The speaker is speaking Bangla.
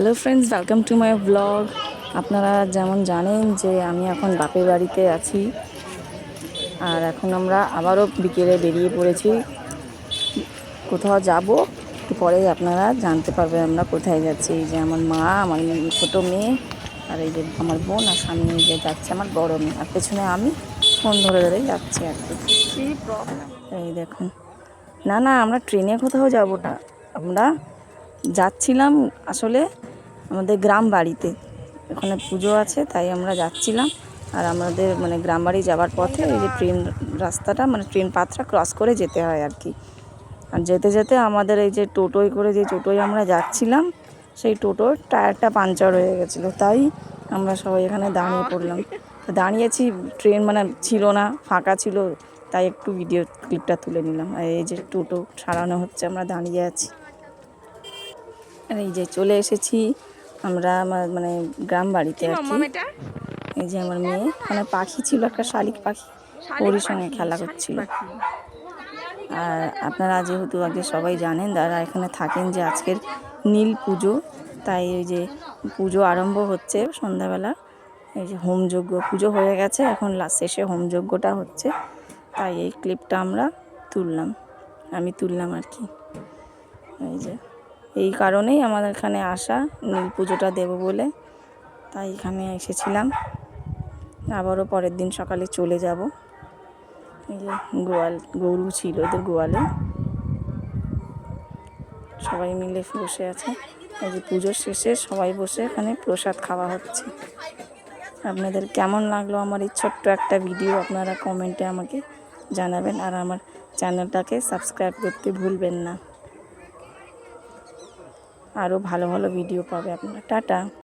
Hello friends, welcome to my blog. আপনারা যেমন জানেন যে আমি এখন বাপের বাড়িতে আছি, আর এখন আমরা আবারও বিকেলে বেরিয়ে পড়েছি। কোথাও যাব, একটু পরেই আপনারা জানতে পারবেন আমরা কোথায় যাচ্ছি। এই যে আমার মা, আমার ছোটো মেয়ে, আর এই যে আমার বোন, আর সামনে যে যাচ্ছে আমার বড় মেয়ে, আর পেছনে আমি ফোন ধরে ধরে যাচ্ছি আর কি। এই দেখুন, না না, আমরা ট্রেনে কোথাও যাব না, আমরা যাচ্ছিলাম আসলে আমাদের গ্রাম বাড়িতে। ওখানে পুজো আছে, তাই আমরা যাচ্ছিলাম। আর আমাদের মানে গ্রাম বাড়ি যাওয়ার পথে এই যে ট্রেন রাস্তাটা, মানে ট্রেন পাথটা ক্রস করে যেতে হয় আর কি। আর যেতে যেতে আমাদের এই যে টোটোয় করে, যে টোটোয় আমরা যাচ্ছিলাম, সেই টোটোর টায়ারটা পাংচার হয়ে গেছিলো, তাই আমরা সবাই এখানে দাঁড়িয়ে পড়লাম। দাঁড়িয়েছি, ট্রেন মানে ছিল না, ফাঁকা ছিল, তাই একটু ভিডিও ক্লিপটা তুলে নিলাম। আর এই যে টোটো সারানো হচ্ছে, আমরা দাঁড়িয়ে আছি। আর এই যে চলে এসেছি আমরা আমার মানে গ্রাম বাড়িতে আর কি। এই যে আমার মেয়ে, এখানে পাখি ছিল, একটা শালিক পাখি, ওর সঙ্গে খেলা করছিল। আর আপনারা যেহেতু আগে সবাই জানেন, যারা এখানে থাকেন, যে আজকের নীল পুজো, তাই এই যে পুজো আরম্ভ হচ্ছে সন্ধ্যাবেলা। এই যে হোমযজ্ঞ, পুজো হয়ে গেছে, এখন শেষে হোমযজ্ঞটা হচ্ছে, তাই এই ক্লিপটা আমরা আমি তুললাম আর কি। এই যে এই কারণেই আমাদের এখানে আসা, নীল পুজোটা দেব বলে, তাই এখানে এসেছিলাম। আবারও পরের দিন সকালে চলে যাব। এই যে গরু ছিল ওদের গোয়ালে, সবাই মিলে বসে আছে। এই যে পুজোর শেষে সবাই বসে এখানে প্রসাদ খাওয়া হচ্ছে। আপনাদের কেমন লাগলো আমার এই ছোট্ট একটা ভিডিও, আপনারা কমেন্টে আমাকে জানাবেন। আর আমার চ্যানেলটাকে সাবস্ক্রাইব করতে ভুলবেন না, আরও ভালো ভালো ভিডিও পাবে আপনারা। টাটা।